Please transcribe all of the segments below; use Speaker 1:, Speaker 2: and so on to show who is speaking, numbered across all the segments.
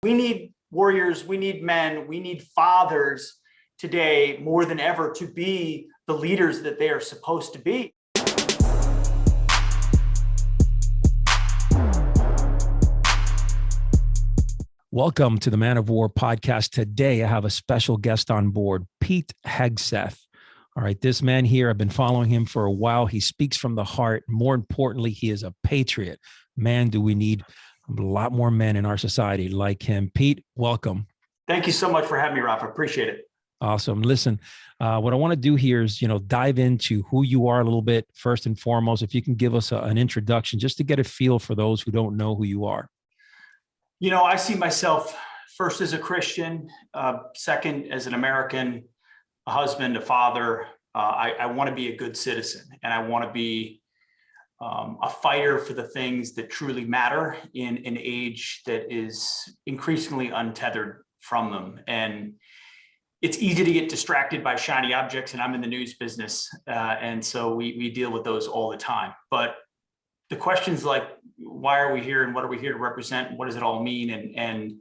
Speaker 1: We need warriors, we need men, we need fathers today more than ever to be the leaders that they are supposed to be.
Speaker 2: Welcome to the Man of War podcast. Today, I have a special guest on board, Pete Hegseth. All right, this man here, I've been following him for a while. He speaks from the heart. More importantly, he is a patriot. Man, do we need a lot more men in our society like him. Pete, welcome.
Speaker 1: Thank you so much for having me, Rafa. Appreciate it.
Speaker 2: Awesome. Listen, what I want to do here is, dive into who you are a little bit. First and foremost, if you can give us an introduction, just to get a feel for those who don't know who you are.
Speaker 1: I see myself first as a Christian, second as an American, a husband, a father. I want to be a good citizen, and I want to be a fighter for the things that truly matter in an age that is increasingly untethered from them. And it's easy to get distracted by shiny objects, and I'm in the news business. And so we deal with those all the time. But the questions like, why are we here and what are we here to represent? And what does it all mean? And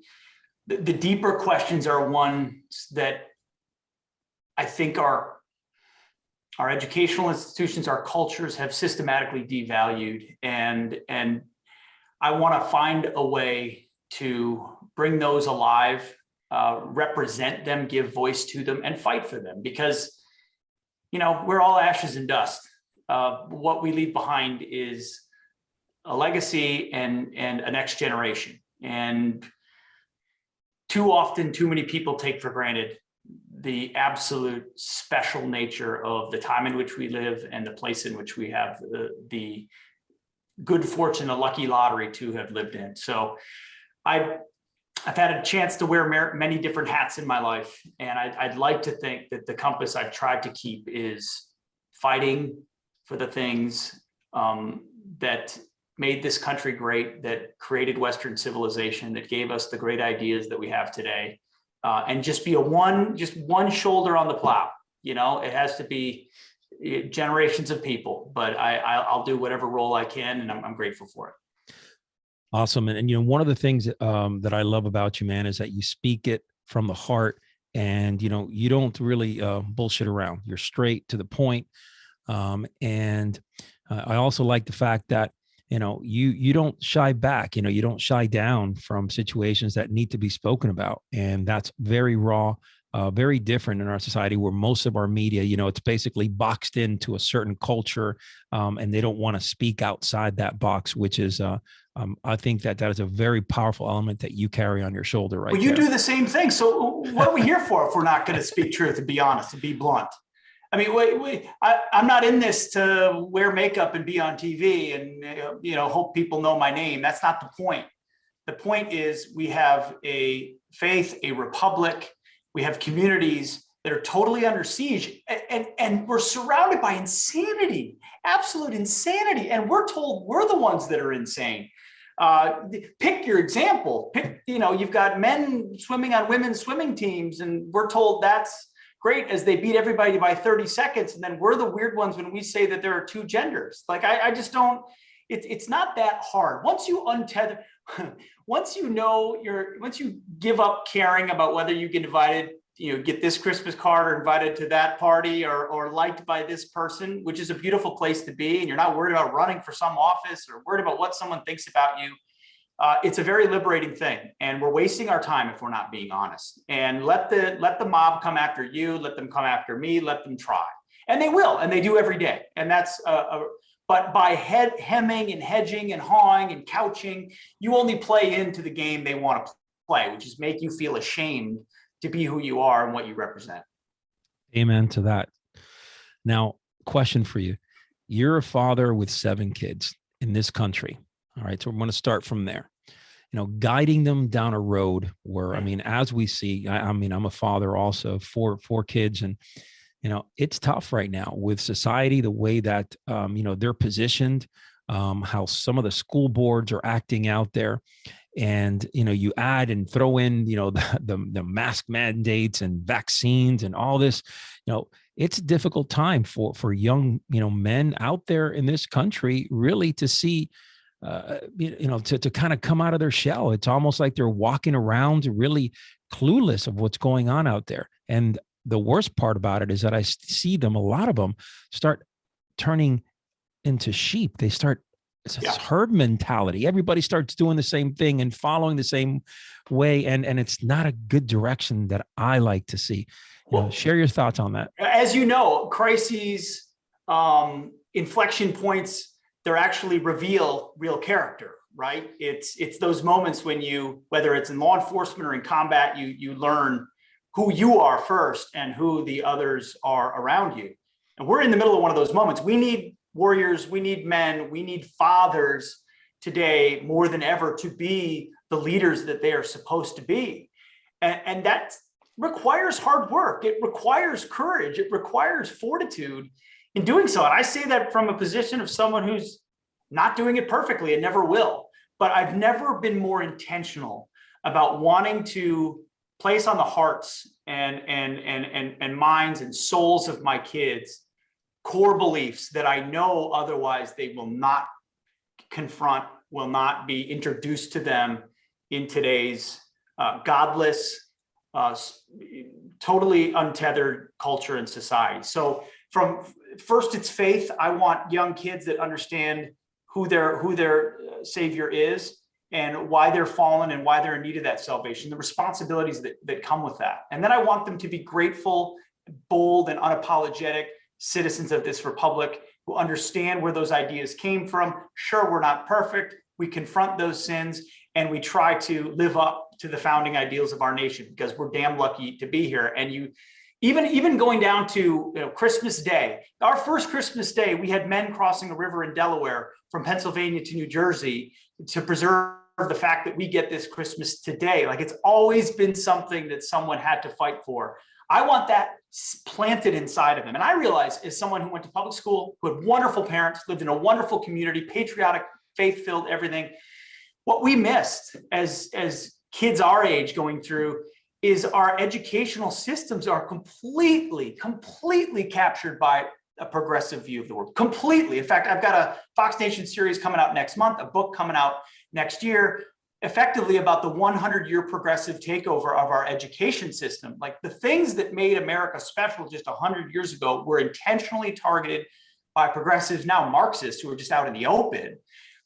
Speaker 1: the deeper questions are ones that I think our educational institutions, our cultures have systematically devalued. And I want to find a way to bring those alive, represent them, give voice to them, and fight for them. Because, we're all ashes and dust. What we leave behind is a legacy and a next generation. And too often, too many people take for granted the absolute special nature of the time in which we live and the place in which we have the good fortune, the lucky lottery to have lived in. So I've had a chance to wear many different hats in my life. And I'd like to think that the compass I've tried to keep is fighting for the things that made this country great, that created Western civilization, that gave us the great ideas that we have today. And just be one shoulder on the plow. It has to be generations of people, but I'll do whatever role I can, and I'm grateful for it.
Speaker 2: Awesome. And one of the things that I love about you, man, is that you speak it from the heart, and you don't really bullshit around. You're straight to the point. And I also like the fact that you don't shy back, you don't shy down from situations that need to be spoken about. And that's very raw, very different in our society, where most of our media, it's basically boxed into a certain culture, and they don't want to speak outside that box, which is, I think that is a very powerful element that you carry on your shoulder, right?
Speaker 1: Well, you do the same thing. So what are we here for if we're not going to speak truth and be honest and be blunt? I mean, I'm not in this to wear makeup and be on TV and, hope people know my name. That's not the point. The point is we have a faith, a republic. We have communities that are totally under siege, and we're surrounded by insanity, absolute insanity. And we're told we're the ones that are insane. Pick your example. You've got men swimming on women's swimming teams, and we're told that's great as they beat everybody by 30 seconds. And then we're the weird ones when we say that there are two genders. Like, I just don't, it's not that hard. Once you untether, once you give up caring about whether you get invited, get this Christmas card or invited to that party or liked by this person, which is a beautiful place to be. And you're not worried about running for some office or worried about what someone thinks about you. It's a very liberating thing, and we're wasting our time if we're not being honest. And let the mob come after you, let them come after me, let them try, and they will, and they do every day. And that's but by hemming and hedging and hawing and couching, you only play into the game they want to play, which is make you feel ashamed to be who you are and what you represent.
Speaker 2: Amen to that. Now, question for you: you're a father with 7 kids in this country. All right, so we're going to start from there. Guiding them down a road where, as we see, I'm a father also, four kids, and it's tough right now with society, the way that they're positioned, how some of the school boards are acting out there, and you add and throw in the mask mandates and vaccines and all this. It's a difficult time for young men out there in this country, really, to see to kind of come out of their shell. It's almost like they're walking around really clueless of what's going on out there. And the worst part about it is that I see them, a lot of them start turning into sheep. They start, it's herd mentality. Everybody starts doing the same thing and following the same way. And it's not a good direction that I like to see. Share your thoughts on that.
Speaker 1: As you know, crises, inflection points, they're actually reveal real character, right? It's those moments when whether it's in law enforcement or in combat, you learn who you are first and who the others are around you. And we're in the middle of one of those moments. We need warriors, we need men, we need fathers today more than ever to be the leaders that they are supposed to be. And that requires hard work. It requires courage. It requires fortitude in doing so. And I say that from a position of someone who's not doing it perfectly and never will. But I've never been more intentional about wanting to place on the hearts and minds and souls of my kids core beliefs that I know otherwise they will not confront, will not be introduced to them in today's godless, totally untethered culture and society. So from first, it's faith. I want young kids that understand who their Savior is and why they're fallen and why they're in need of that salvation, the responsibilities that come with that. And then I want them to be grateful, bold, and unapologetic citizens of this republic who understand where those ideas came from. Sure, we're not perfect. We confront those sins and we try to live up to the founding ideals of our nation because we're damn lucky to be here. And even going down to Christmas Day, our first Christmas Day, we had men crossing a river in Delaware from Pennsylvania to New Jersey to preserve the fact that we get this Christmas today. Like, it's always been something that someone had to fight for. I want that planted inside of them. And I realize, as someone who went to public school, who had wonderful parents, lived in a wonderful community, patriotic, faith-filled, everything, what we missed as kids our age going through is our educational systems are completely captured by a progressive view of the world. Completely. In fact, I've got a Fox Nation series coming out next month, a book coming out next year, effectively about the 100-year progressive takeover of our education system. Like, the things that made America special just 100 years ago were intentionally targeted by progressives, now Marxists, who are just out in the open,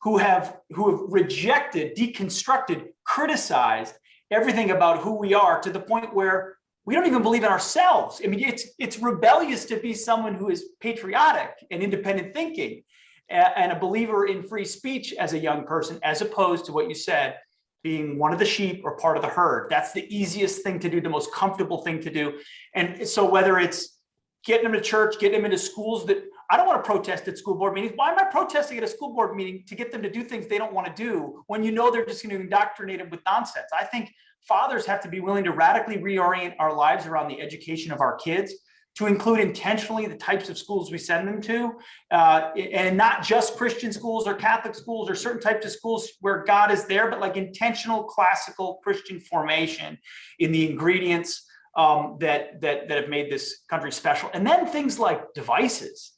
Speaker 1: who have rejected, deconstructed, criticized everything about who we are to the point where we don't even believe in ourselves. I mean, it's rebellious to be someone who is patriotic and independent thinking and a believer in free speech as a young person, as opposed to what you said, being one of the sheep or part of the herd. That's the easiest thing to do, the most comfortable thing to do. And so whether it's getting them to church, getting them into schools that I don't want to protest at school board meetings. Why am I protesting at a school board meeting to get them to do things they don't want to do when you know they're just going to indoctrinate them with nonsense? I think fathers have to be willing to radically reorient our lives around the education of our kids, to include intentionally the types of schools we send them to, and not just Christian schools or Catholic schools or certain types of schools where God is there, but like intentional classical Christian formation in the ingredients that have made this country special. And then things like devices.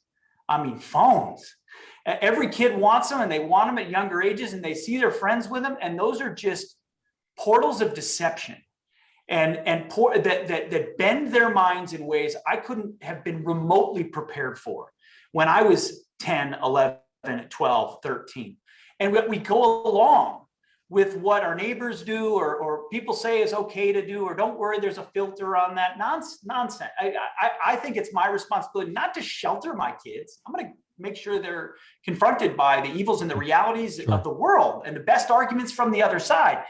Speaker 1: I mean, phones. Every kid wants them, and they want them at younger ages, and they see their friends with them, and those are just portals of deception that bend their minds in ways I couldn't have been remotely prepared for when I was 10, 11, 12, 13. And we go along with what our neighbors do or people say is okay to do, or don't worry, there's a filter on that nonsense. I think it's my responsibility not to shelter my kids. I'm going to make sure they're confronted by the evils and the realities of the world and the best arguments from the other side,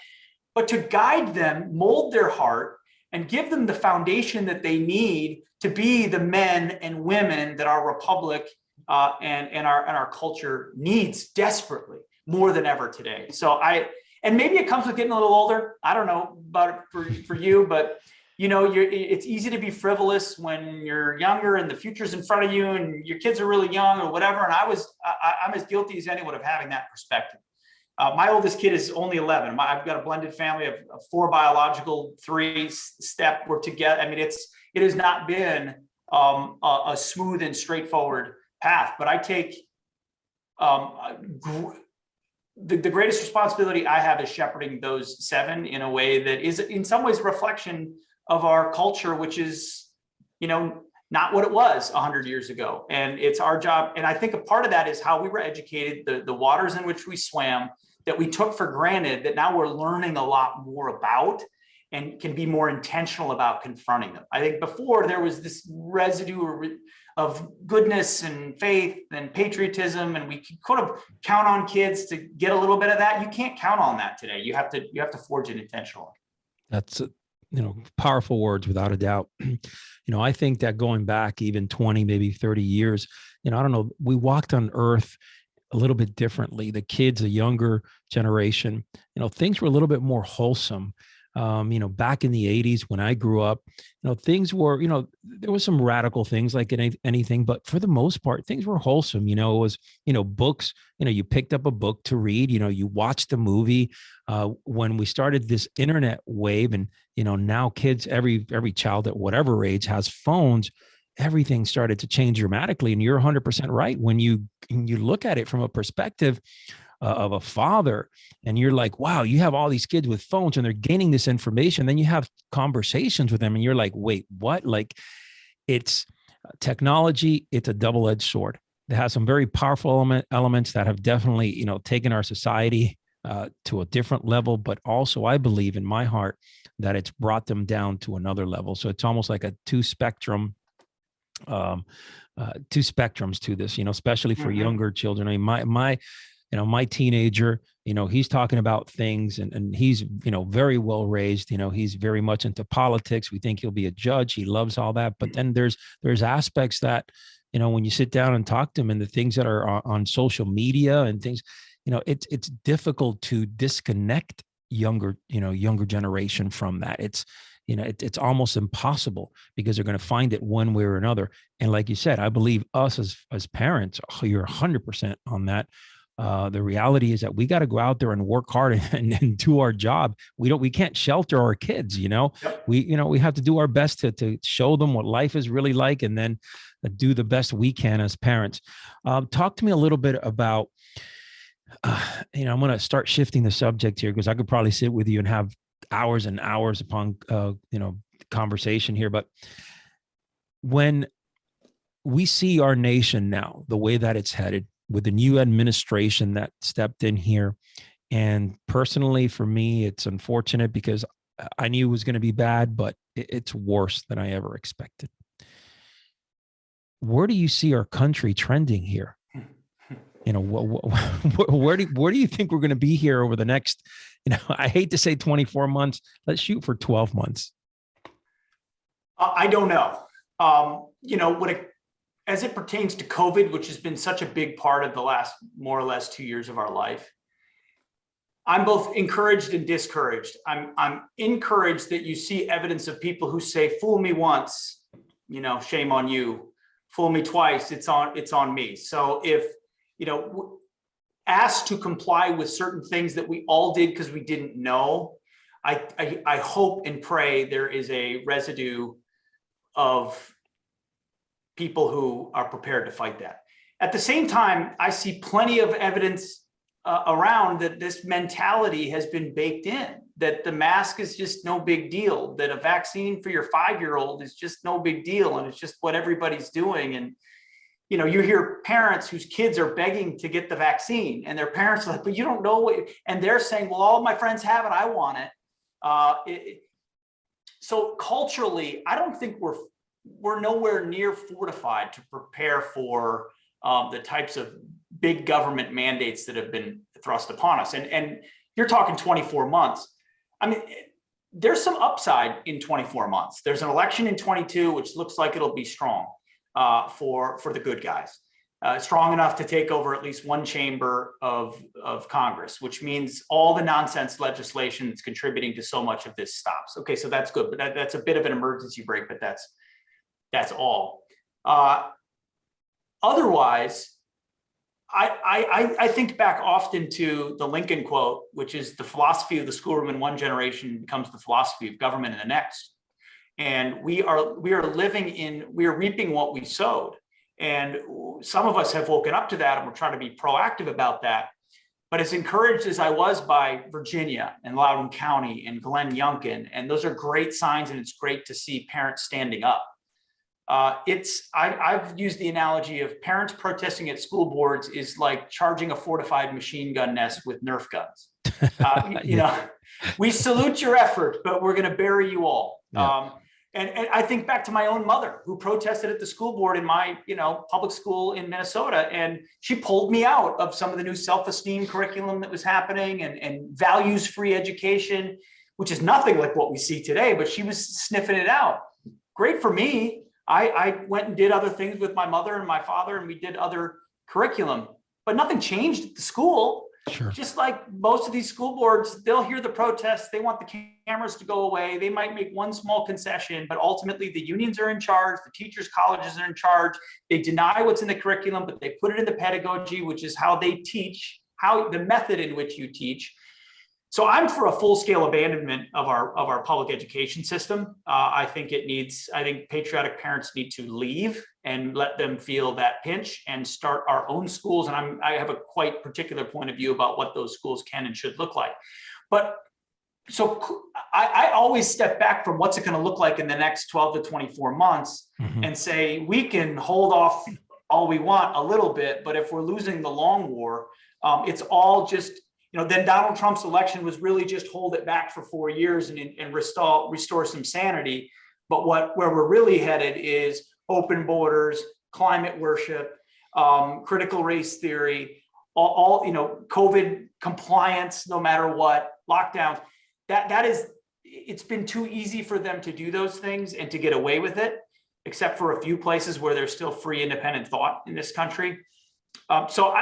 Speaker 1: but to guide them, mold their heart, and give them the foundation that they need to be the men and women that our republic and our culture needs desperately, more than ever today. And maybe it comes with getting a little older. I don't know about it for you, but it's easy to be frivolous when you're younger and the future's in front of you and your kids are really young or whatever. And I'm as guilty as anyone of having that perspective. My oldest kid is only 11. I've got a blended family of 4 biological, 3 step. We're together. I mean, it has not been a smooth and straightforward path, but I take the greatest responsibility I have is shepherding those 7 in a way that is in some ways a reflection of our culture, which is, not what it was 100 years ago. And it's our job. And I think a part of that is how we were educated, the waters in which we swam, that we took for granted, that now we're learning a lot more about and can be more intentional about confronting them. I think before there was this residue of goodness and faith and patriotism, and we could kind of count on kids to get a little bit of that. You can't count on that today. You have to forge it intentionally.
Speaker 2: That's powerful words without a doubt. I think that going back even 20, maybe 30 years, I don't know, we walked on earth a little bit differently. The kids, the younger generation, things were a little bit more wholesome. Back in the 80s when I grew up, things were, there was some radical things like anything, but for the most part, things were wholesome. It was, books, you picked up a book to read, you watched a movie. When we started this internet wave, and, now kids, every child at whatever age has phones, everything started to change dramatically. And you're 100% right. When you look at it from a perspective of a father, and you're like, wow, you have all these kids with phones and they're gaining this information. Then you have conversations with them and you're like, wait, what? Like, it's technology. It's a double-edged sword. It has some very powerful elements that have definitely, taken our society to a different level. But also I believe in my heart that it's brought them down to another level. So it's almost like a two spectrums to this, especially for younger children. I mean, my teenager, he's talking about things and he's, very well raised, he's very much into politics. We think he'll be a judge. He loves all that. But then there's aspects that, when you sit down and talk to him, and the things that are on social media and things, it's difficult to disconnect younger generation from that. It's almost impossible because they're going to find it one way or another. And like you said, I believe us as parents, you're 100% on that. The reality is that we got to go out there and work hard and do our job. We can't shelter our kids,
Speaker 1: Yep.
Speaker 2: we have to do our best to show them what life is really like, and then do the best we can as parents. Talk to me a little bit about, I'm going to start shifting the subject here because I could probably sit with you and have hours and hours upon, conversation here. But when we see our nation now, the way that it's headed, with the new administration that stepped in here. And personally, for me, it's unfortunate because I knew it was going to be bad, but it's worse than I ever expected. Where do you see our country trending here? Where do you think we're going to be here over the next, I hate to say 24 months. Let's shoot for 12 months.
Speaker 1: I don't know. As it pertains to COVID, which has been such a big part of the last more or less 2 years of our life, I'm both encouraged and discouraged. I'm encouraged that you see evidence of people who say, fool me once, shame on you. Fool me twice, it's on me. So if, asked to comply with certain things that we all did because we didn't know, I hope and pray there is a residue of people who are prepared to fight that. At the same time, I see plenty of evidence around that this mentality has been baked in, that the mask is just no big deal, that a vaccine for your 5-year-old is just no big deal, and it's just what everybody's doing. And you hear parents whose kids are begging to get the vaccine, and their parents are like, but you don't know what, and they're saying, well, all my friends have it, I want it. So culturally, I don't think we're nowhere near fortified to prepare for the types of big government mandates that have been thrust upon us. And you're talking 24 months. I mean, there's some upside in 24 months. There's an election in 22, which looks like it'll be strong for the good guys. Strong enough to take over at least one chamber of Congress, which means all the nonsense legislation that's contributing to so much of this stops. Okay, so that's good, but that's a bit of an emergency brake, but that's all. Otherwise, I think back often to the Lincoln quote, which is the philosophy of the schoolroom in one generation becomes the philosophy of government in the next. And we are reaping what we sowed. And some of us have woken up to that, and we're trying to be proactive about that. But as encouraged as I was by Virginia and Loudoun County and Glenn Youngkin, and those are great signs, and it's great to see parents standing up. I've used the analogy of parents protesting at school boards is like charging a fortified machine gun nest with Nerf guns. You know, we salute your effort, but we're going to bury you all.
Speaker 2: Yeah.
Speaker 1: And I think back to my own mother who protested at the school board in my, public school in Minnesota. And she pulled me out of some of the new self-esteem curriculum that was happening and values-free education, which is nothing like what we see today, but she was sniffing it out. Great for me. I went and did other things with my mother and my father, and we did other curriculum, but nothing changed at the school.
Speaker 2: Sure.
Speaker 1: Just like most of these school boards, they'll hear the protests. They want the cameras to go away. They might make one small concession, but ultimately the unions are in charge. The teachers' colleges are in charge. They deny what's in the curriculum, but they put it in the pedagogy, which is how they teach, how the method in which you teach. So I'm for a full-scale abandonment of our public education system. I think patriotic parents need to leave and let them feel that pinch and start our own schools. And I have a quite particular point of view about what those schools can and should look like. But so I always step back from what's it going to look like in the next 12 to 24 months and say, we can hold off all we want a little bit, but if we're losing the long war, it's all just, then Donald Trump's election was really just hold it back for 4 years and restore some sanity. But where we're really headed is open borders, climate worship, critical race theory, all COVID compliance, no matter what, lockdowns. It's been too easy for them to do those things and to get away with it, except for a few places where there's still free independent thought in this country. So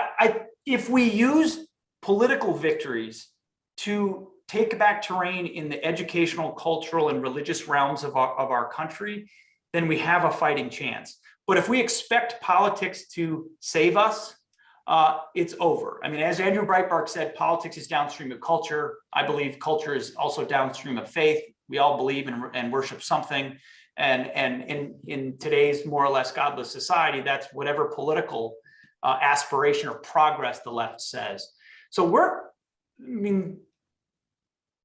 Speaker 1: if we use political victories to take back terrain in the educational, cultural, and religious realms of our country, then we have a fighting chance. But if we expect politics to save us, it's over. I mean, as Andrew Breitbart said, politics is downstream of culture. I believe culture is also downstream of faith. We all believe and worship something. And in today's more or less godless society, that's whatever political aspiration or progress the left says. So we're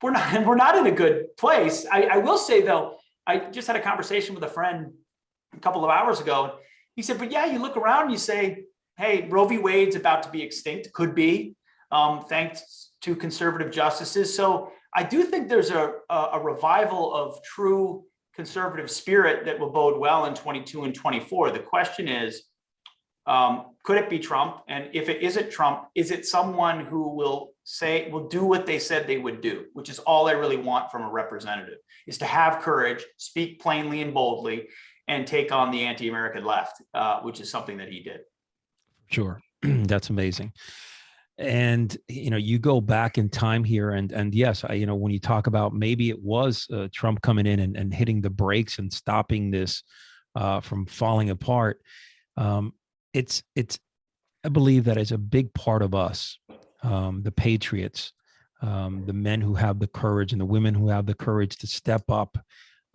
Speaker 1: not in a good place. I will say though, I just had a conversation with a friend a couple of hours ago. He said, but yeah, you look around and you say, hey, Roe v. Wade's about to be extinct, could be, thanks to conservative justices. So I do think there's a revival of true conservative spirit that will bode well in 22 and 24. The question is, could it be Trump? And if it isn't Trump, is it someone who will do what they said they would do, which is all I really want from a representative, is to have courage, speak plainly and boldly, and take on the anti-American left, which is something that he did.
Speaker 2: Sure. That's amazing. And, you go back in time here and yes, when you talk about maybe it was Trump coming in and hitting the brakes and stopping this from falling apart. I believe that is a big part of us, the patriots, the men who have the courage and the women who have the courage to step up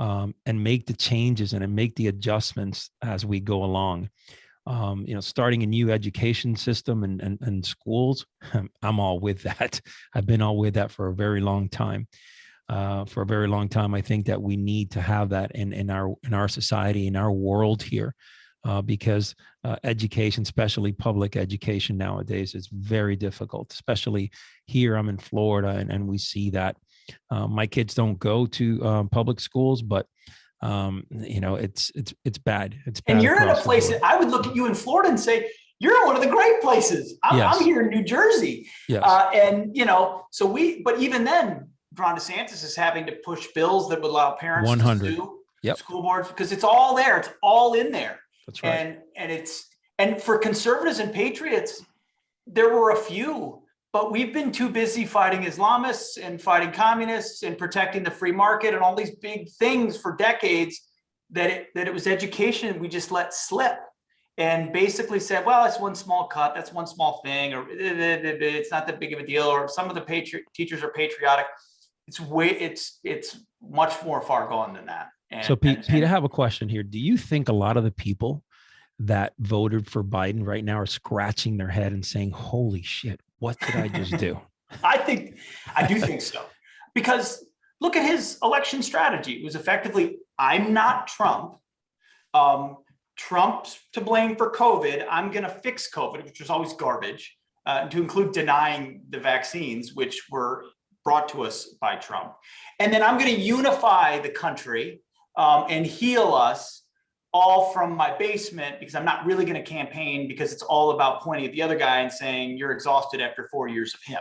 Speaker 2: and make the changes and make the adjustments as we go along. Starting a new education system and schools, I'm all with that. I've been all with that for a very long time. I think that we need to have that in our society, in our world here. Because education, especially public education nowadays, is very difficult, especially here. I'm in Florida and we see that. My kids don't go to public schools, but it's bad. It's bad.
Speaker 1: And you're in a place that I would look at you in Florida and say, you're in one of the great places. I'm here in New Jersey.
Speaker 2: Yes.
Speaker 1: But even then, Ron DeSantis is having to push bills that would allow parents
Speaker 2: 100.
Speaker 1: to sue school boards because it's all there. It's all in there.
Speaker 2: That's right.
Speaker 1: And for conservatives and patriots, there were a few, but we've been too busy fighting Islamists and fighting communists and protecting the free market and all these big things for decades that it was education we just let slip and basically said, well, it's one small cut, that's one small thing, or it's not that big of a deal, or some of the teachers are patriotic. It's much more far gone than that.
Speaker 2: So Pete, I have a question here. Do you think a lot of the people that voted for Biden right now are scratching their head and saying, holy shit, what did I just do?
Speaker 1: I do think so, because look at his election strategy. It was effectively, I'm not Trump. Trump's to blame for COVID. I'm going to fix COVID, which was always garbage, to include denying the vaccines, which were brought to us by Trump. And then I'm going to unify the country and heal us all from my basement, because I'm not really going to campaign, because it's all about pointing at the other guy and saying you're exhausted after 4 years of him.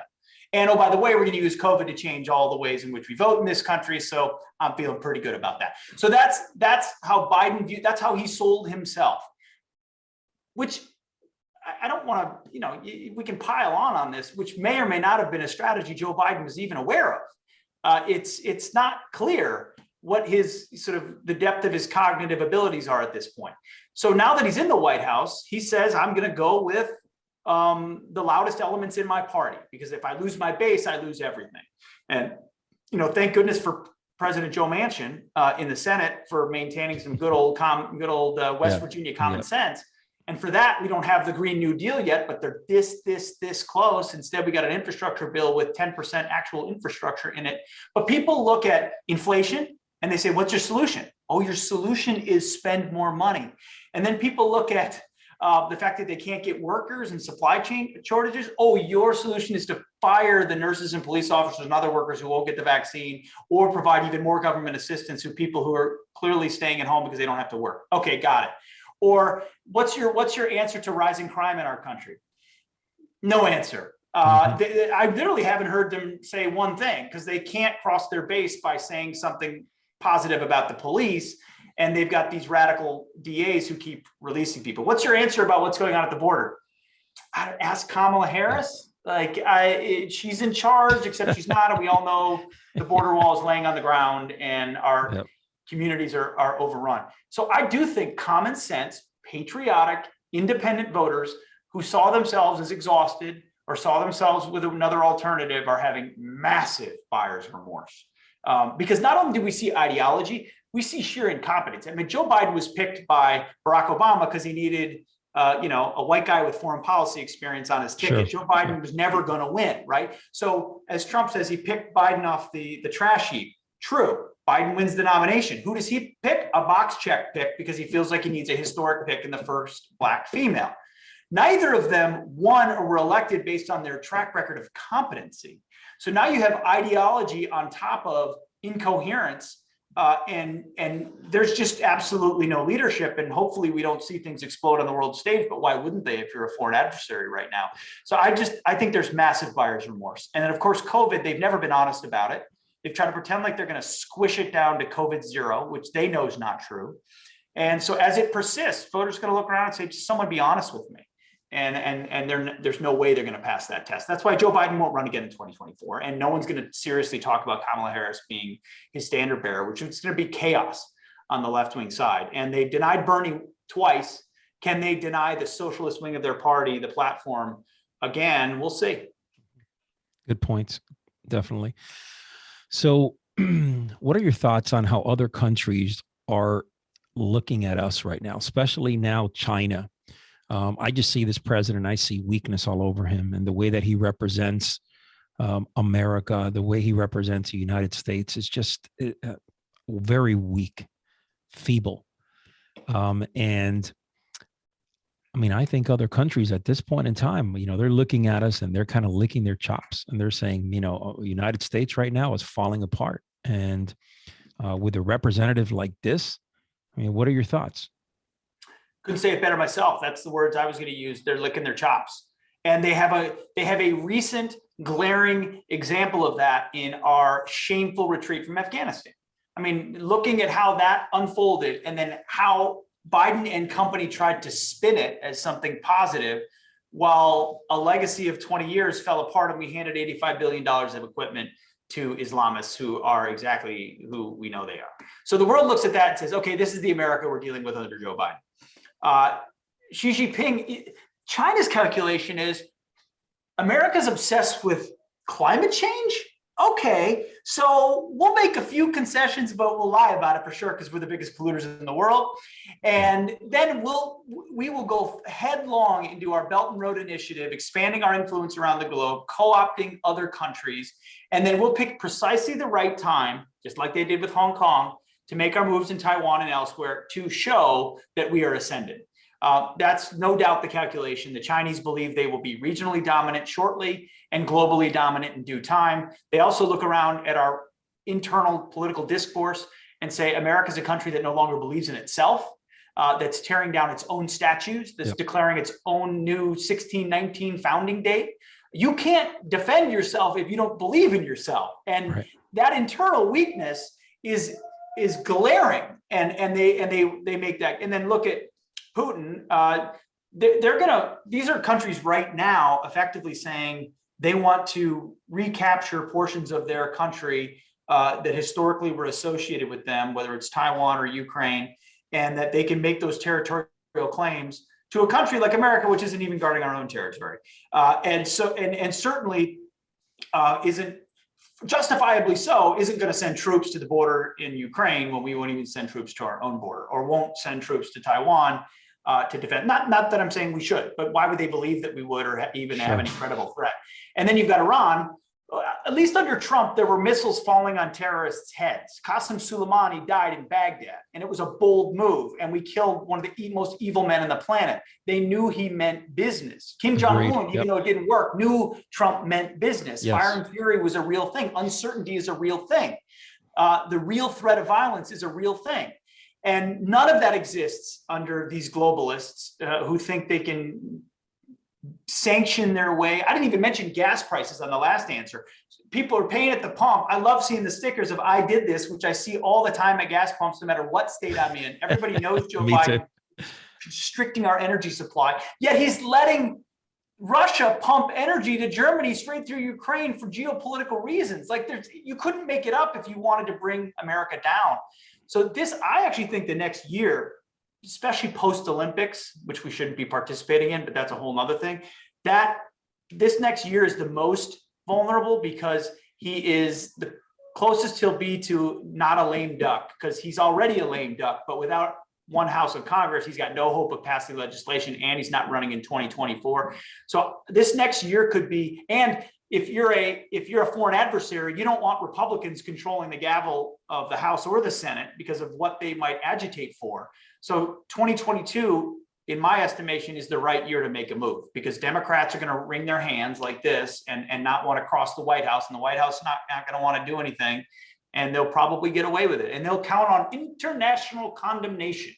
Speaker 1: And oh, by the way, we're going to use COVID to change all the ways in which we vote in this country. So I'm feeling pretty good about that. So that's how Biden viewed, that's how he sold himself, which I don't want to, we can pile on this, which may or may not have been a strategy Joe Biden was even aware of. It's not clear what his sort of the depth of his cognitive abilities are at this point. So now that he's in the White House, he says, I'm going to go with the loudest elements in my party, because if I lose my base, I lose everything. And, thank goodness for President Joe Manchin in the Senate for maintaining some good old West Virginia common sense. And for that, we don't have the Green New Deal yet, but they're this close. Instead, we got an infrastructure bill with 10% actual infrastructure in it. But people look at inflation and they say, what's your solution? Oh, your solution is spend more money. And then people look at the fact that they can't get workers and supply chain shortages. Oh, your solution is to fire the nurses and police officers and other workers who won't get the vaccine, or provide even more government assistance to people who are clearly staying at home because they don't have to work. Okay, got it. Or what's your answer to rising crime in our country? No answer. I literally haven't heard them say one thing, because they can't cross their base by saying something positive about the police. And they've got these radical DAs who keep releasing people. What's your answer about what's going on at the border? Ask Kamala Harris. She's in charge, except she's not. And we all know the border wall is laying on the ground and our communities are overrun. So I do think common sense, patriotic, independent voters who saw themselves as exhausted or saw themselves with another alternative are having massive buyer's remorse. Because not only do we see ideology, we see sheer incompetence. I mean, Joe Biden was picked by Barack Obama because he needed, a white guy with foreign policy experience on his ticket. Joe Biden was never going to win, right? So as Trump says, he picked Biden off the trash heap. True. Biden wins the nomination. Who does he pick? A box check pick, because he feels like he needs a historic pick in the first Black female. Neither of them won or were elected based on their track record of competency. So now you have ideology on top of incoherence. And there's just absolutely no leadership, and hopefully we don't see things explode on the world stage, but why wouldn't they if you're a foreign adversary right now? So I think there's massive buyer's remorse. And then of course, COVID, they've never been honest about it. They've tried to pretend like they're going to squish it down to COVID zero, which they know is not true. And so as it persists, voters are going to look around and say, just someone be honest with me. And there's no way they're going to pass that test. That's why Joe Biden won't run again in 2024. And no one's going to seriously talk about Kamala Harris being his standard bearer, which is going to be chaos on the left-wing side. And they denied Bernie twice. Can they deny the socialist wing of their party, the platform, again? We'll see.
Speaker 2: Good points. Definitely. So what are your thoughts on how other countries are looking at us right now, especially now China? I just see this president, I see weakness all over him, and the way that he represents America, the way he represents the United States is just very weak, feeble. And I mean, I think other countries at this point in time, they're looking at us and they're kind of licking their chops, and they're saying, United States right now is falling apart. And with a representative like this, I mean, what are your thoughts?
Speaker 1: Couldn't say it better myself. That's the words I was going to use. They're licking their chops. And they have a recent glaring example of that in our shameful retreat from Afghanistan. I mean, looking at how that unfolded, and then how Biden and company tried to spin it as something positive, while a legacy of 20 years fell apart and we handed $85 billion of equipment to Islamists who are exactly who we know they are. So the world looks at that and says, okay, this is the America we're dealing with under Joe Biden. Xi Jinping, China's calculation is America's obsessed with climate change,
Speaker 3: okay, so we'll make a few concessions, but we'll lie about it for sure because we're the biggest polluters in the world. And then we will go headlong into our Belt and Road Initiative, expanding our influence around the globe, co-opting other countries, and then we'll pick precisely the right time, just like they did with Hong Kong, to make our moves in Taiwan and elsewhere to show that we are ascendant. That's no doubt the calculation. The Chinese believe they will be regionally dominant shortly and globally dominant in due time. They also look around at our internal political discourse and say America is a country that no longer believes in itself, that's tearing down its own statues, that's declaring its own new 1619 founding date. You can't defend yourself if you don't believe in yourself. And that internal weakness is glaring. And they make that. And then look at Putin. These are countries right now effectively saying they want to recapture portions of their country that historically were associated with them, whether it's Taiwan or Ukraine, and that they can make those territorial claims to a country like America, which isn't even guarding our own territory. And certainly isn't justifiably so, isn't going to send troops to the border in Ukraine when we won't even send troops to our own border, or won't send troops to Taiwan to defend. Not that I'm saying we should, but why would they believe that we would, or even have any credible threat? And then you've got Iran. At least under Trump, there were missiles falling on terrorists' heads. Qasem Soleimani died in Baghdad, and it was a bold move. And we killed one of the most evil men on the planet. They knew he meant business. Kim Jong-un, even though it didn't work, knew Trump meant business. Fire and fury was a real thing. Uncertainty is a real thing. The real threat of violence is a real thing. And none of that exists under these globalists who think they can sanction their way. I didn't even mention gas prices on the last answer. People are paying at the pump. I love seeing the stickers of "I did this," which I see all the time at gas pumps, no matter what state I'm in. Everybody knows Joe Biden restricting our energy supply, yet he's letting Russia pump energy to Germany straight through Ukraine for geopolitical reasons. Like, you couldn't make it up if you wanted to bring America down. So I actually think the next year, especially post-Olympics, which we shouldn't be participating in, but that's a whole nother thing, that this next year is the most vulnerable, because he is the closest he'll be to not a lame duck, because he's already a lame duck, but without one house of Congress, he's got no hope of passing legislation, and he's not running in 2024. So this next year could be, and if you're a foreign adversary, you don't want Republicans controlling the gavel of the House or the Senate because of what they might agitate for. So 2022, in my estimation, is the right year to make a move, because Democrats are going to wring their hands like this and not want to cross the White House, and the White House is not going to want to do anything, and they'll probably get away with it. And they'll count on international condemnation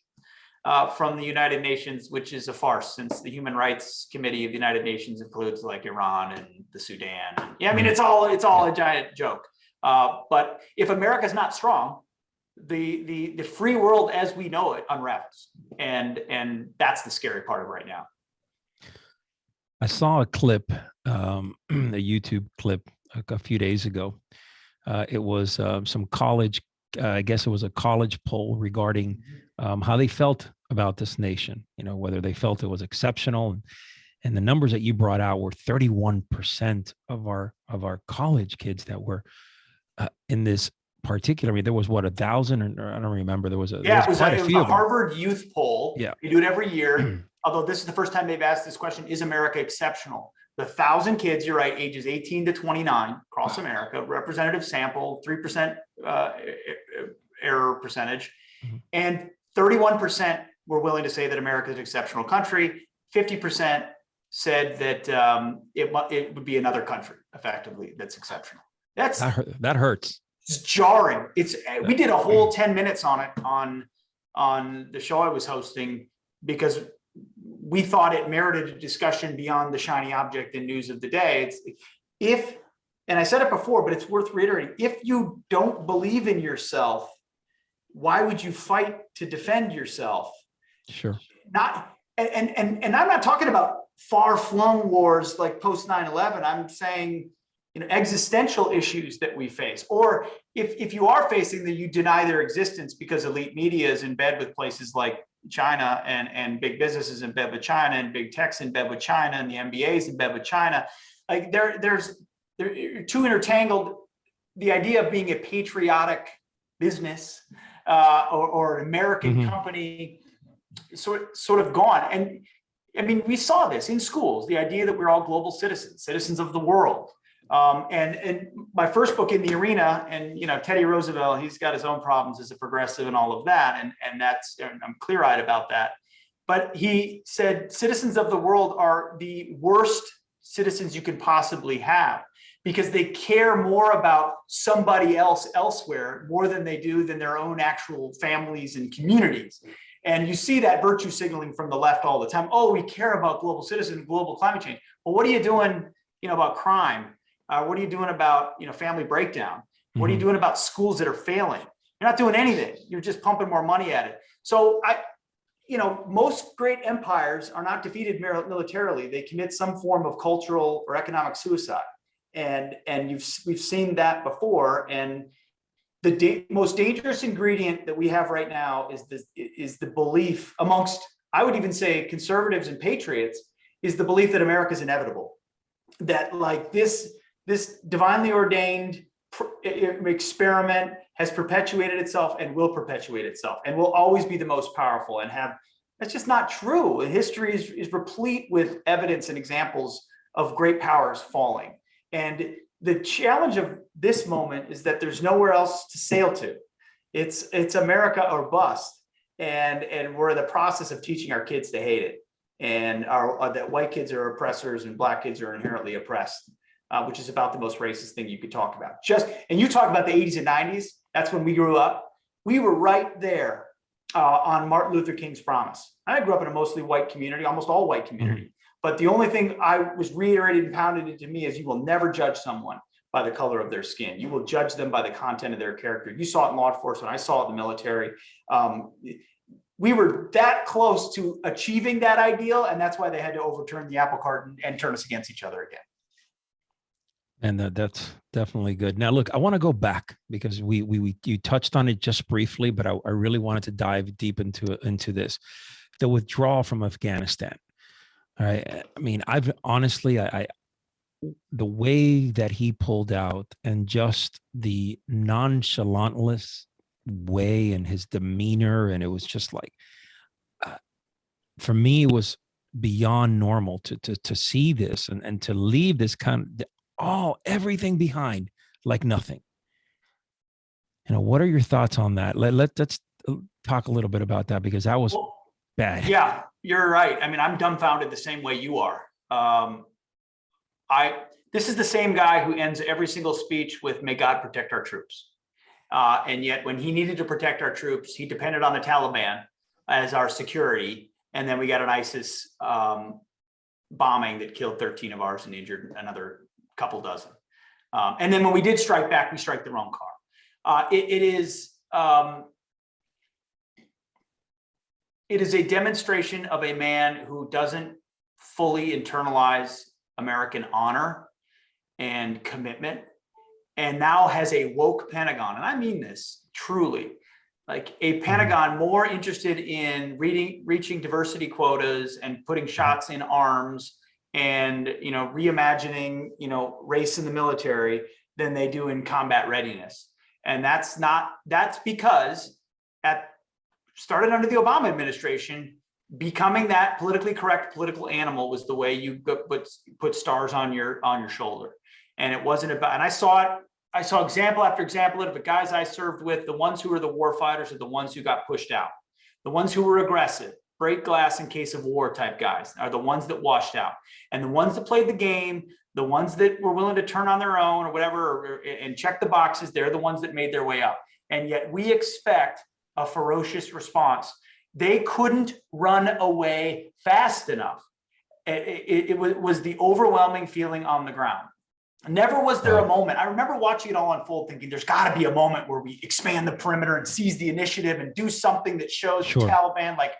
Speaker 3: from the United Nations, which is a farce, since the Human Rights Committee of the United Nations includes like Iran and the Sudan. Yeah, I mean, it's all a giant joke. But if America's not strong, the free world as we know it unravels, and that's the scary part of right now.
Speaker 2: I saw a clip, a YouTube clip a few days ago. It was some college, I guess it was a college poll regarding how they felt about this nation, whether they felt it was exceptional. And the numbers that you brought out were 31% of our college kids that were in this particular. I mean, there was 1,000, or I don't remember. There was a
Speaker 3: Harvard youth poll.
Speaker 2: Yeah,
Speaker 3: they do it every year. Although this is the first time they've asked this question: is America exceptional? The 1,000 kids, you're right, ages 18 to 29 across America, representative sample, 3% error percentage, and 31% were willing to say that America is an exceptional country. 50% said that it would be another country, effectively, that's exceptional.
Speaker 2: That hurts.
Speaker 3: It's jarring. We did a whole 10 minutes on it on the show I was hosting, because we thought it merited a discussion beyond the shiny object and news of the day. And I said it before, but it's worth reiterating: if you don't believe in yourself, why would you fight to defend yourself?
Speaker 2: Sure.
Speaker 3: And I'm not talking about far-flung wars like post 9/11. I'm saying, existential issues that we face, or if you are facing them, you deny their existence because elite media is in bed with places like China, and big business is in bed with China, and big tech's in bed with China, and the NBA is in bed with China. Like they're too intertangled the idea of being a patriotic business or an American company sort of gone. And I mean, we saw this in schools, the idea that we're all global citizens of the world. And my first book, In the Arena, and Teddy Roosevelt, he's got his own problems as a progressive and all of that, and I'm clear-eyed about that. But he said citizens of the world are the worst citizens you can possibly have, because they care more about somebody else elsewhere more than they do than their own actual families and communities. And you see that virtue signaling from the left all the time. Oh, we care about global citizens, global climate change. Well, what are you doing, about crime? What are you doing about, family breakdown? What are you doing about schools that are failing? You're not doing anything. You're just pumping more money at it. So most great empires are not defeated militarily. They commit some form of cultural or economic suicide. And we've seen that before. And the most dangerous ingredient that we have right now is the belief amongst, I would even say, conservatives and patriots, is the belief that America is inevitable, that like this divinely ordained experiment has perpetuated itself and will perpetuate itself and will always be the most powerful and have. That's just not true. History is replete with evidence and examples of great powers falling. And the challenge of this moment is that there's nowhere else to sail to. It's America or bust. And we're in the process of teaching our kids to hate it. And that white kids are oppressors and black kids are inherently oppressed, which is about the most racist thing you could talk about. And you talk about the 80s and 90s, that's when we grew up. We were right there on Martin Luther King's promise. I grew up in a mostly white community, almost all white community. But the only thing I was reiterated and pounded into me is you will never judge someone by the color of their skin. You will judge them by the content of their character. You saw it in law enforcement. I saw it in the military. We were that close to achieving that ideal, and that's why they had to overturn the apple cart and turn us against each other again.
Speaker 2: And that's definitely good. Now, look, I want to go back because you touched on it just briefly, but I really wanted to dive deep into this, the withdrawal from Afghanistan. All right. I mean, I've honestly, the way that he pulled out and just the nonchalantless way and his demeanor, and it was just like, for me, it was beyond normal to see this and to leave this kind of everything behind like nothing. What are your thoughts on that? Let's talk a little bit about that, because that was bad.
Speaker 3: Yeah, you're right. I mean, I'm dumbfounded the same way you are. This is the same guy who ends every single speech with "May God protect our troops." And yet when he needed to protect our troops, he depended on the Taliban as our security. And then we got an ISIS bombing that killed 13 of ours and injured another couple dozen. And then when we did strike back, we strike the wrong car. It is a demonstration of a man who doesn't fully internalize American honor and commitment, and now has a woke Pentagon. And I mean this truly, like a Pentagon more interested in reaching diversity quotas and putting shots in arms and, reimagining, race in the military than they do in combat readiness. And that's because started under the Obama administration, becoming that politically correct political animal was the way you put stars on your shoulder. And it wasn't about, and I saw example after example of the guys I served with. The ones who were the war fighters are the ones who got pushed out. The ones who were aggressive, break glass in case of war type guys, are the ones that washed out. And the ones that played the game, the ones that were willing to turn on their own or whatever, and check the boxes, they're the ones that made their way up. And yet we expect a ferocious response. They couldn't run away fast enough. It was the overwhelming feeling on the ground. Never was there a moment. I remember watching it all unfold thinking there's got to be a moment where we expand the perimeter and seize the initiative and do something that shows the Taliban, like,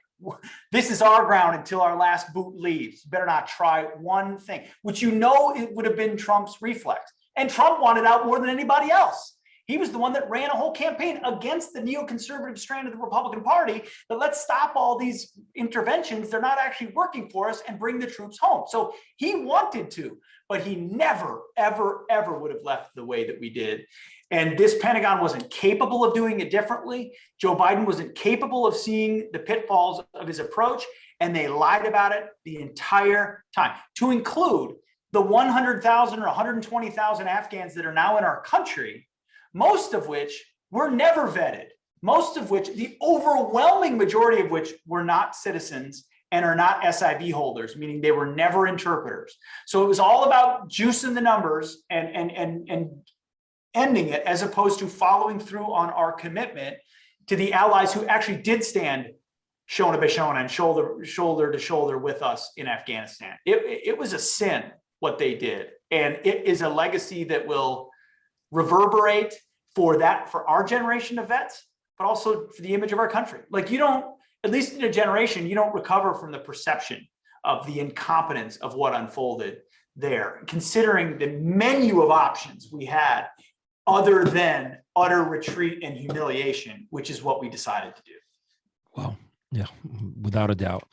Speaker 3: this is our ground until our last boot leaves. You better not try one thing, which it would have been Trump's reflex. And Trump wanted out more than anybody else. He was the one that ran a whole campaign against the neoconservative strand of the Republican Party that let's stop all these interventions. They're not actually working for us and bring the troops home. So he wanted to, but he never, ever, ever would have left the way that we did. And this Pentagon wasn't capable of doing it differently. Joe Biden wasn't capable of seeing the pitfalls of his approach, and they lied about it the entire time, to include the 100,000 or 120,000 Afghans that are now in our country, most of which were never vetted, most of which, the overwhelming majority of which were not citizens and are not SIV holders, meaning they were never interpreters. So it was all about juicing the numbers and ending it, as opposed to following through on our commitment to the allies who actually did stand Shona B'Shona and shoulder to shoulder with us in Afghanistan. It was a sin what they did. And it is a legacy that will reverberate for our generation of vets, but also for the image of our country. Like, you don't, at least in a generation, you don't recover from the perception of the incompetence of what unfolded there, considering the menu of options we had other than utter retreat and humiliation, which is what we decided to do.
Speaker 2: Well, yeah, without a doubt.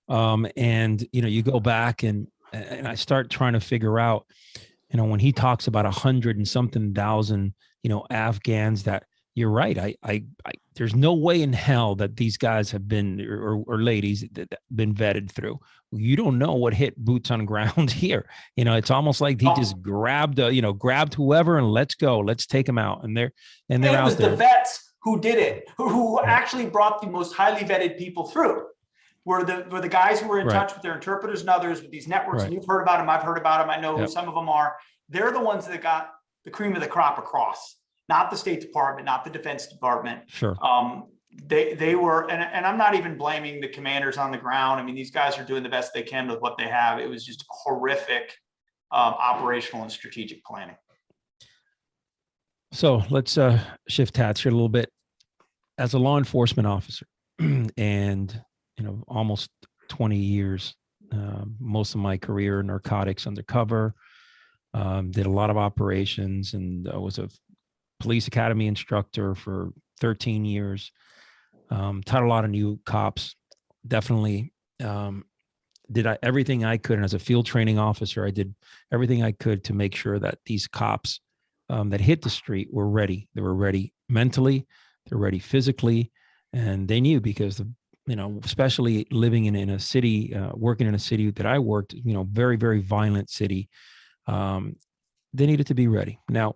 Speaker 2: And, you go back and I start trying to figure out, when he talks about 100 and something thousand, Afghans, that you're right. I there's no way in hell that these guys have been, or ladies that been vetted through. You don't know what hit boots on ground here. It's almost like he just grabbed whoever and let's go, let's take them out. And they're out there. It was
Speaker 3: the vets who did it, who actually brought the most highly vetted people through. Were the guys who were in touch with their interpreters and others with these networks. And you've heard about them. I've heard about them. I know who some of them are. They're the ones that got the cream of the crop across, not the State Department, not the Defense Department.
Speaker 2: Sure.
Speaker 3: They were, and I'm not even blaming the commanders on the ground. I mean, these guys are doing the best they can with what they have. It was just horrific operational and strategic planning.
Speaker 2: So let's shift hats here a little bit. As a law enforcement officer, and almost 20 years, most of my career in narcotics undercover, did a lot of operations, and was a police academy instructor for 13 years. Taught a lot of new cops. Definitely did everything I could. And as a field training officer, I did everything I could to make sure that these cops that hit the street were ready. They were ready mentally, they're ready physically, and they knew, because especially living in a city, working in a city that I worked, very, very violent city, they needed to be ready. Now,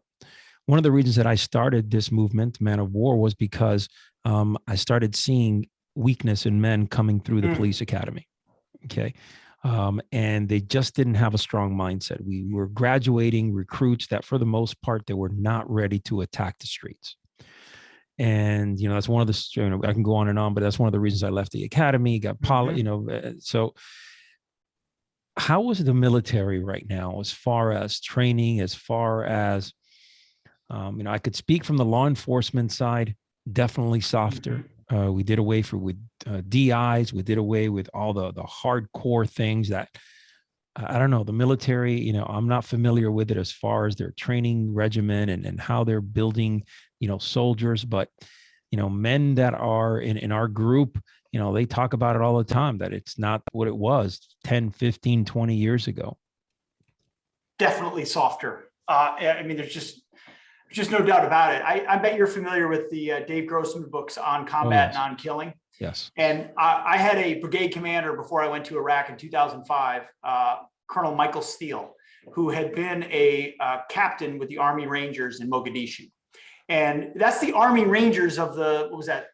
Speaker 2: one of the reasons that I started this movement, Man of War, was because I started seeing weakness in men coming through the police academy. Okay. And they just didn't have a strong mindset. We were graduating recruits that, for the most part, they were not ready to attack the streets. And, that's one of the, I can go on and on, but that's one of the reasons I left the academy, got so how was the military right now, as far as training, as far as, I could speak from the law enforcement side, definitely softer. We did away with DIs. We did away with all the hardcore things that, I don't know, the military, I'm not familiar with it as far as their training regimen and how they're building, soldiers, but, men that are in our group, they talk about it all the time, that it's not what it was 10, 15, 20 years ago.
Speaker 3: Definitely softer. I mean, there's just no doubt about it. I bet you're familiar with the Dave Grossman books on combat and on killing.
Speaker 2: Yes.
Speaker 3: And I had a brigade commander before I went to Iraq in 2005, Colonel Michael Steele, who had been a captain with the Army Rangers in Mogadishu. And that's the Army Rangers of the, what was that,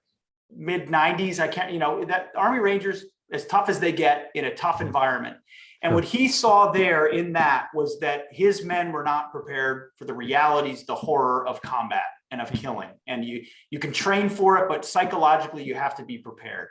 Speaker 3: mid 90s? I can't, that Army Rangers, as tough as they get in a tough environment. And what he saw there in that was that his men were not prepared for the realities, the horror of combat and of killing. And you can train for it, but psychologically you have to be prepared.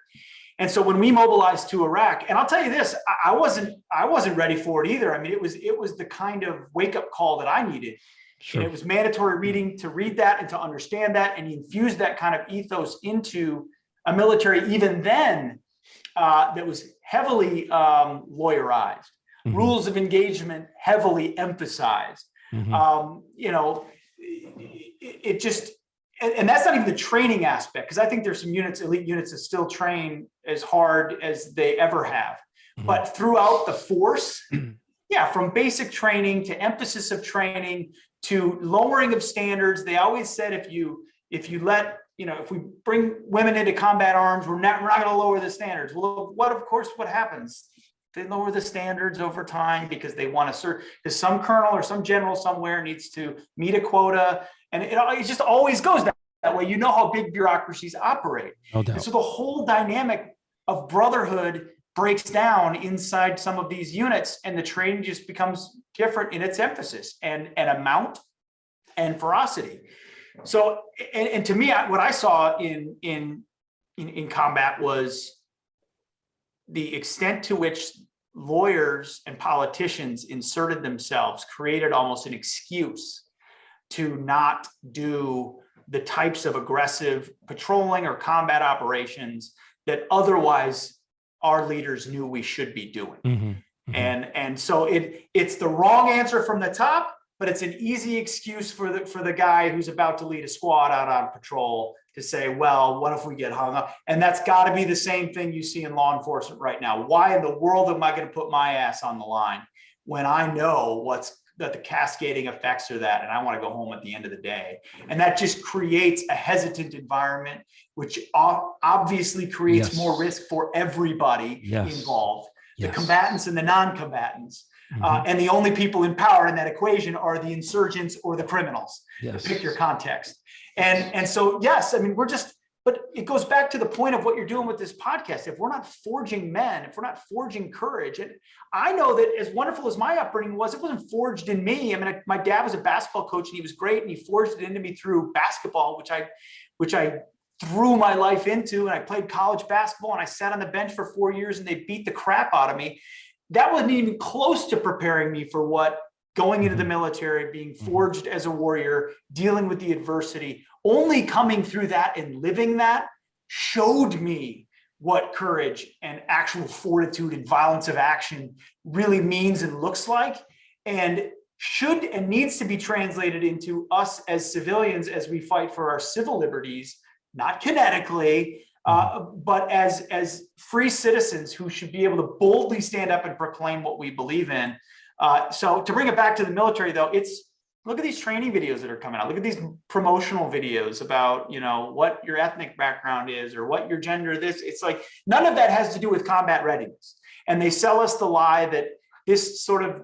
Speaker 3: And so when we mobilized to Iraq, and I'll tell you this, I wasn't ready for it either. I mean, it was the kind of wake up call that I needed. Sure. And it was mandatory reading to read that and to understand that, and infuse that kind of ethos into a military even then that was heavily lawyerized, rules of engagement heavily emphasized. It just, and that's not even the training aspect, because I think there's some units, elite units, that still train as hard as they ever have. But throughout the force, from basic training to emphasis of training to lowering of standards. They always said if you let, if we bring women into combat arms, we're not going to lower the standards. Well, what happens? They lower the standards over time because they want to serve, because some colonel or some general somewhere needs to meet a quota. And it just always goes that way. You know how big bureaucracies operate.
Speaker 2: No doubt.
Speaker 3: And so the whole dynamic of brotherhood breaks down inside some of these units, and the training just becomes different in its emphasis and amount and ferocity. So, and to me, what I saw in combat was the extent to which lawyers and politicians inserted themselves, created almost an excuse to not do the types of aggressive patrolling or combat operations that otherwise our leaders knew we should be doing.
Speaker 2: Mm-hmm. Mm-hmm.
Speaker 3: And so it's the wrong answer from the top, but it's an easy excuse for the guy who's about to lead a squad out on patrol to say, well, what if we get hung up? And that's got to be the same thing you see in law enforcement right now. Why in the world am I going to put my ass on the line when I know that the cascading effects are that, and I want to go home at the end of the day? And that just creates a hesitant environment, which obviously creates
Speaker 2: Yes.
Speaker 3: more risk for everybody
Speaker 2: Yes.
Speaker 3: involved, the
Speaker 2: Yes.
Speaker 3: combatants and the non-combatants.
Speaker 2: Mm-hmm.
Speaker 3: And the only people in power in that equation are the insurgents or the criminals.
Speaker 2: Yes.
Speaker 3: Pick your context. And so, yes, I mean, but it goes back to the point of what you're doing with this podcast. If we're not forging men, if we're not forging courage, and I know that as wonderful as my upbringing was, it wasn't forged in me. I mean, my dad was a basketball coach and he was great, and he forged it into me through basketball, which I threw my life into. And I played college basketball and I sat on the bench for 4 years and they beat the crap out of me. That wasn't even close to preparing me for what going into the military, being forged as a warrior, dealing with the adversity. Only coming through that and living that showed me what courage and actual fortitude and violence of action really means and looks like, and should and needs to be translated into us as civilians as we fight for our civil liberties, not kinetically, but as free citizens who should be able to boldly stand up and proclaim what we believe in. So to bring it back to the military, though, look at these training videos that are coming out. Look at these promotional videos about, what your ethnic background is or what your gender is. It's like none of that has to do with combat readiness. And they sell us the lie that this sort of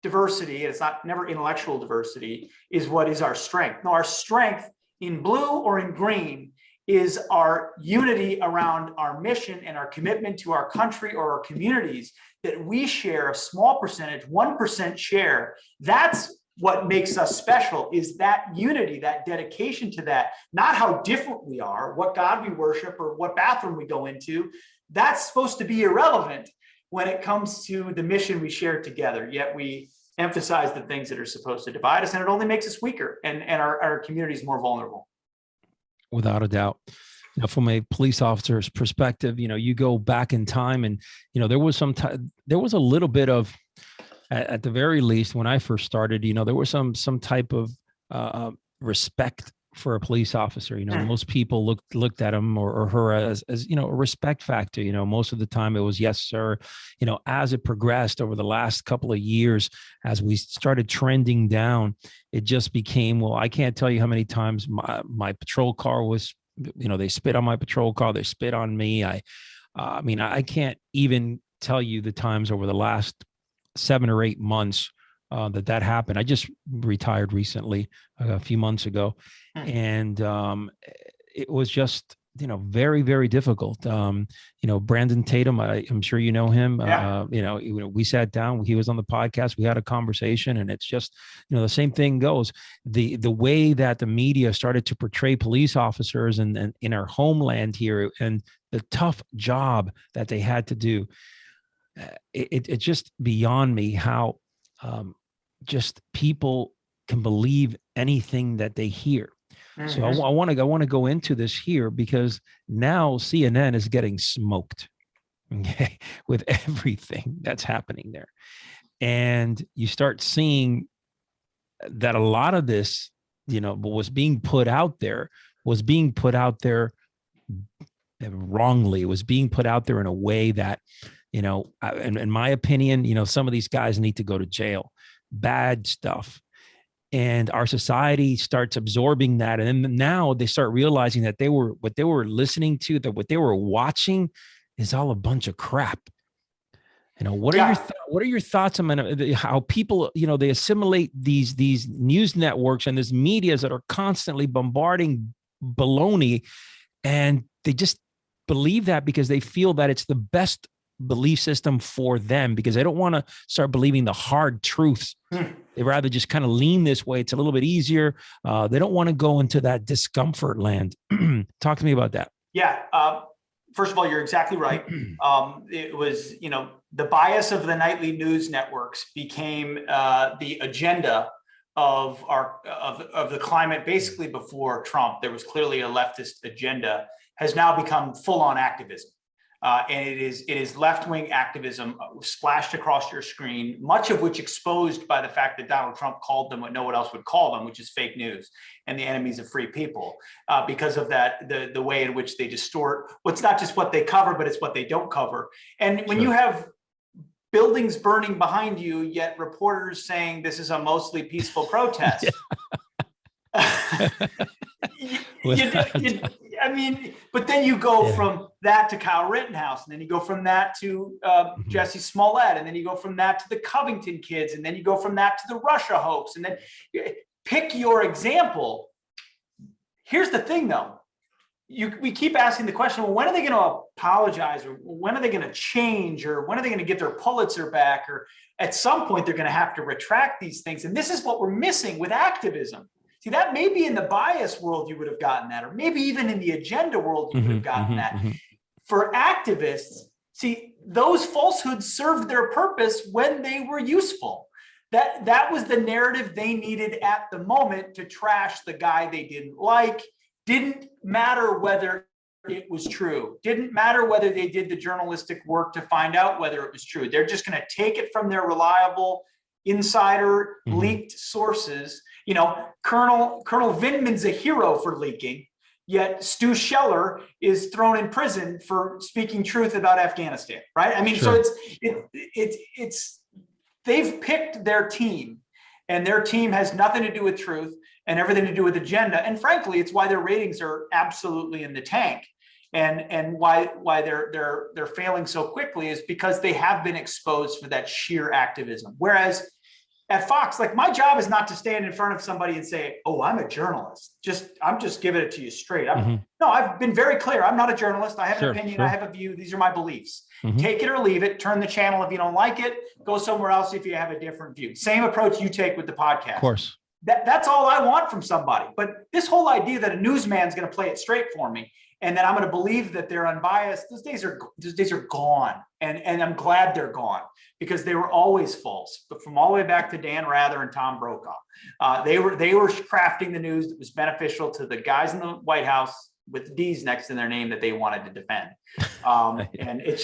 Speaker 3: diversity, and it's never intellectual diversity, is what is our strength. No, our strength in blue or in green is our unity around our mission and our commitment to our country or our communities, that we share a small percentage, 1% share. That's what makes us special, is that unity, that dedication to that, not how different we are, what God we worship or what bathroom we go into. That's supposed to be irrelevant when it comes to the mission we share together. Yet we emphasize the things that are supposed to divide us, and it only makes us weaker and our communities more vulnerable.
Speaker 2: Without a doubt. From a police officer's perspective, you go back in time and, there was a little bit of, at the very least, when I first started, there was some type of respect for a police officer. Most people looked at him or her as a respect factor. Most of the time it was yes, sir. As it progressed over the last couple of years, as we started trending down, it just became, well, I can't tell you how many times my patrol car was, they spit on my patrol car, they spit on me. I can't even tell you the times over the last 7 or 8 months that happened. I just retired recently, a few months ago. And it was just, very, very difficult. Brandon Tatum, I'm sure you know him.
Speaker 3: Yeah.
Speaker 2: We sat down, he was on the podcast, we had a conversation, and it's just, the same thing goes. The way that the media started to portray police officers and in our homeland here, and the tough job that they had to do, it's just beyond me how just people can believe anything that they hear. Mm-hmm. So I want to go into this here, because now CNN is getting smoked, okay, with everything that's happening there. And you start seeing that a lot of this, was being put out there wrongly. It was being put out there in a way that, in my opinion, some of these guys need to go to jail. Bad stuff. and our society starts absorbing that. And then now they start realizing that what they were listening to, that what they were watching is all a bunch of crap. What are your thoughts on how people, they assimilate these news networks and these medias that are constantly bombarding baloney, and they just believe that because they feel that it's the best belief system for them, because they don't want to start believing the hard truths. They rather just kind of lean this way. It's a little bit easier. They don't want to go into that discomfort land. Talk to me about that.
Speaker 3: Yeah. First of all, you're exactly right. It was, the bias of the nightly news networks became the agenda of the climate. Basically, before Trump, there was clearly a leftist agenda, has now become full-on activism. And it is left-wing activism splashed across your screen, much of which exposed by the fact that Donald Trump called them what no one else would call them, which is fake news and the enemies of free people, because of that, the way in which they distort what's not just what they cover, but it's what they don't cover. And when you have buildings burning behind you, yet reporters saying this is a mostly peaceful protest. But then you go from that to Kyle Rittenhouse, and then you go from that to Jesse Smollett, and then you go from that to the Covington kids, and then you go from that to the Russia hoax, and then pick your example. Here's the thing, though. We keep asking the question, well, when are they going to apologize, or when are they going to change, or when are they going to get their Pulitzer back, or at some point they're going to have to retract these things. And this is what we're missing with activism. See, that maybe in the bias world you would have gotten that, or maybe even in the agenda world you would have gotten that. For activists, see, those falsehoods served their purpose when they were useful. That was the narrative they needed at the moment to trash the guy they didn't like. Didn't matter whether it was true. Didn't matter whether they did the journalistic work to find out whether it was true. They're just going to take it from their reliable insider leaked sources. Colonel Vindman's a hero for leaking, yet Stu Scheller is thrown in prison for speaking truth about Afghanistan, right? I mean, so it's they've picked their team, and their team has nothing to do with truth and everything to do with agenda. And frankly, it's why their ratings are absolutely in the tank. And why they're failing so quickly is because they have been exposed for that sheer activism. Whereas at Fox, like, my job is not to stand in front of somebody and say, "Oh, I'm a journalist. I'm just giving it to you straight." No, I've been very clear. I'm not a journalist. I have an opinion. I have a view. These are my beliefs. Take it or leave it. Turn the channel if you don't like it. Go somewhere else if you have a different view. Same approach you take with the podcast.
Speaker 2: Of course.
Speaker 3: That's all I want from somebody. But this whole idea that a newsman's going to play it straight for me, and that I'm going to believe that they're unbiased, those days are gone. And I'm glad they're gone, because they were always false. But from all the way back to Dan Rather and Tom Brokaw, they were crafting the news that was beneficial to the guys in the White House with D's next to their name that they wanted to defend. And it's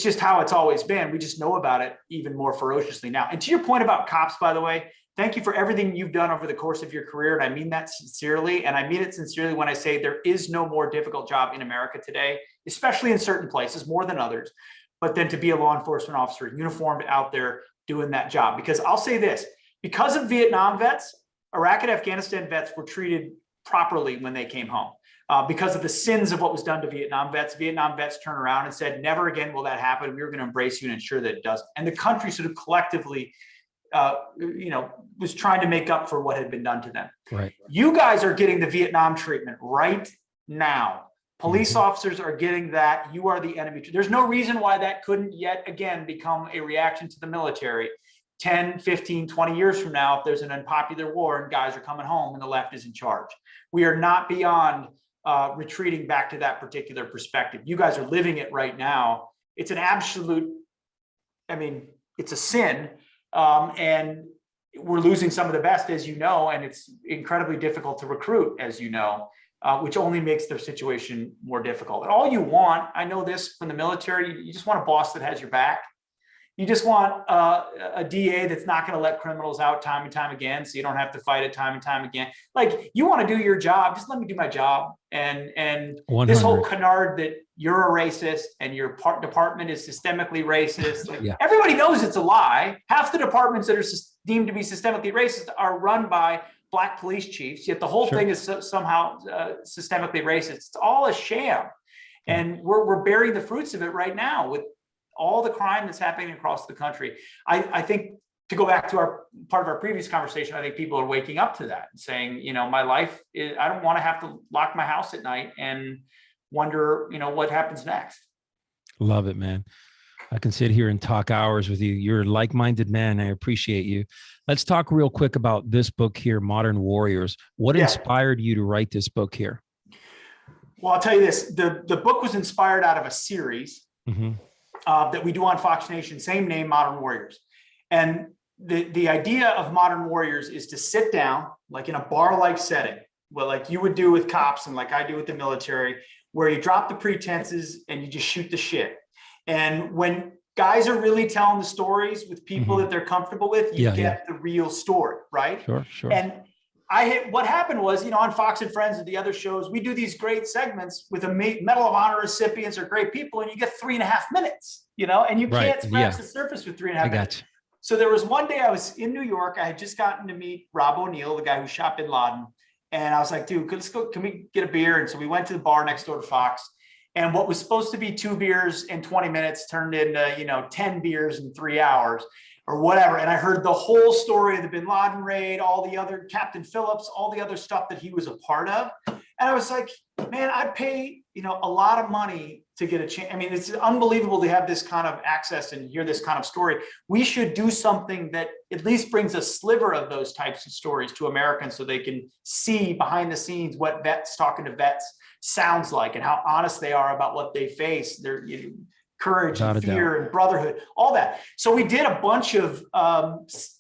Speaker 3: just how it's always been. We just know about it even more ferociously now. And to your point about cops, by the way, thank you for everything you've done over the course of your career. And I mean that sincerely. And I mean it sincerely when I say there is no more difficult job in America today, especially in certain places, more than others, but then to be a law enforcement officer, uniformed out there doing that job. Because I'll say this, because of Vietnam vets, Iraq and Afghanistan vets were treated properly when they came home. Because of the sins of what was done to Vietnam vets turned around and said, never again will that happen. We were going to embrace you and ensure that it doesn't. And the country sort of collectively was trying to make up for what had been done to them.
Speaker 2: Right.
Speaker 3: You guys are getting the Vietnam treatment right now. Police officers are getting that. You are the enemy. There's no reason why that couldn't yet again become a reaction to the military 10, 15, 20 years from now, if there's an unpopular war and guys are coming home and the left is in charge. We are not beyond retreating back to that particular perspective. You guys are living it right now. It's an absolute, it's a sin. And we're losing some of the best, as you know, and it's incredibly difficult to recruit, as you know, which only makes their situation more difficult. And all you want, I know this from the military, you just want a boss that has your back. You just want a DA that's not going to let criminals out time and time again, so you don't have to fight it time and time again. Like, you want to do your job, just let me do my job. And
Speaker 2: 100.
Speaker 3: this whole canard that you're a racist and your department is systemically racist, like,
Speaker 2: Yeah.
Speaker 3: everybody knows it's a lie. Half the departments that are deemed to be systemically racist are run by Black police chiefs, yet the whole
Speaker 2: Sure.
Speaker 3: thing is somehow systemically racist. It's all a sham. And we're bearing the fruits of it right now with all the crime that's happening across the country. I think, to go back to our part of our previous conversation, I think people are waking up to that and saying, you know, my life is, I don't want to have to lock my house at night and wonder, you know, what happens next.
Speaker 2: Love it, man. I can sit here and talk hours with you. You're a like-minded man. I appreciate you. Let's talk real quick about this book here, Modern Warriors. What inspired you to write this book here?
Speaker 3: Well, I'll tell you this, the book was inspired out of a series that we do on Fox Nation, same name, Modern Warriors. And the idea of Modern Warriors is to sit down, like in a bar-like setting, well, like you would do with cops and like I do with the military, where you drop the pretenses and you just shoot the shit. And when guys are really telling the stories with people that they're comfortable with, you get the real story, right?
Speaker 2: Sure.
Speaker 3: And what happened was, you know, on Fox and Friends and the other shows, we do these great segments with a Medal of Honor recipients or great people, and you get 3.5 minutes, you know, and you can't scratch the surface with 3.5 minutes. So there was one day I was in New York. I had just gotten to meet Rob O'Neill, the guy who shot Bin Laden. And I was like, dude, let's go, can we get a beer? And so we went to the bar next door to Fox. And what was supposed to be 2 beers in 20 minutes turned into, you know, 10 beers in 3 hours or whatever. And I heard the whole story of the Bin Laden raid, all the other Captain Phillips, all the other stuff that he was a part of. And I was like, man, I'd pay, you know, a lot of money to get a chance. I mean, it's unbelievable to have this kind of access and hear this kind of story. We should do something that at least brings a sliver of those types of stories to Americans so they can see behind the scenes what vets talking to vets sounds like and how honest they are about what they face, their courage and fear and brotherhood, all that. So we did a bunch of,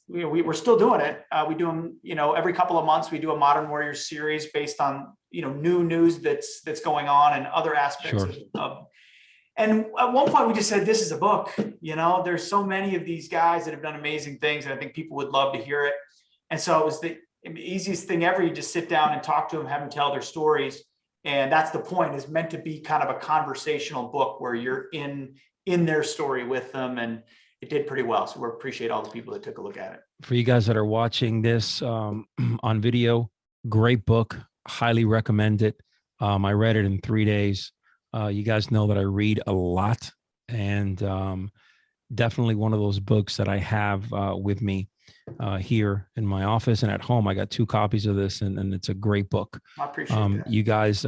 Speaker 3: we're still doing it. We do them, you know, every couple of months, we do a Modern Warriors series based on, you know, new news that's going on and other aspects of. And at one point we just said, this is a book, you know, there's so many of these guys that have done amazing things. And I think people would love to hear it. And so it was the easiest thing ever. You just sit down and talk to them, have them tell their stories. And that's the point, is meant to be kind of a conversational book where you're in their story with them. And it did pretty well. So we appreciate all the people that took a look at it.
Speaker 2: For you guys that are watching this on video, great book, highly recommend it. I read it in 3 days. You guys know that I read a lot, and definitely one of those books that I have with me here in my office and at home. I got 2 copies of this, and it's a great book.
Speaker 3: I appreciate that.
Speaker 2: You guys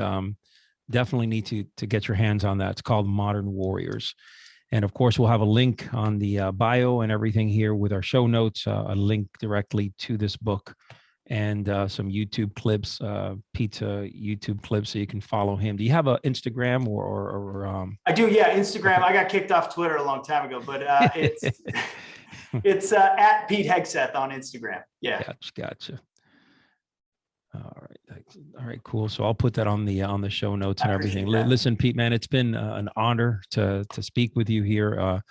Speaker 2: definitely need to get your hands on that. It's called Modern Warriors. And of course, we'll have a link on the bio and everything here with our show notes, a link directly to this book, and some YouTube clips, Pete's YouTube clips, so you can follow him. Do you have an Instagram or
Speaker 3: I do, yeah, Instagram. I got kicked off Twitter a long time ago, but it's at Pete Hegseth on Instagram. Yeah.
Speaker 2: Gotcha. All right, cool. So I'll put that on the show notes and everything. Listen, Pete, man, it's been an honor to speak with you here.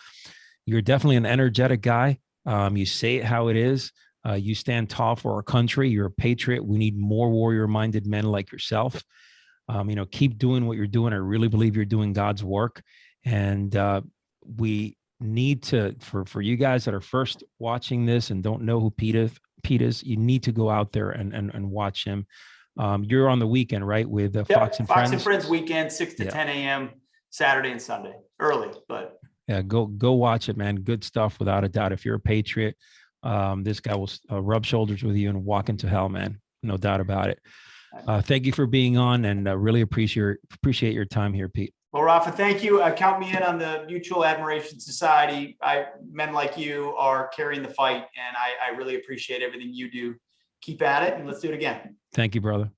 Speaker 2: You're definitely an energetic guy. You say it how it is. You stand tall for our country. You're a patriot. We need more warrior-minded men like yourself. You know, keep doing what you're doing. I really believe you're doing God's work. And we need to, for you guys that are first watching this and don't know who Pete is, you need to go out there and watch him. You're on the weekend, right? With Fox and Friends.
Speaker 3: Fox and Friends weekend, 6 to 10 a.m. Saturday and Sunday, early, but
Speaker 2: yeah, go watch it, man. Good stuff, without a doubt. If you're a patriot, this guy will rub shoulders with you and walk into hell, man. No doubt about it. Thank you for being on, and really appreciate your time here, Pete.
Speaker 3: Well, Rafa, thank you. Count me in on the Mutual Admiration Society. Men like you are carrying the fight, and I really appreciate everything you do. Keep at it, and let's do it again.
Speaker 2: Thank you, brother.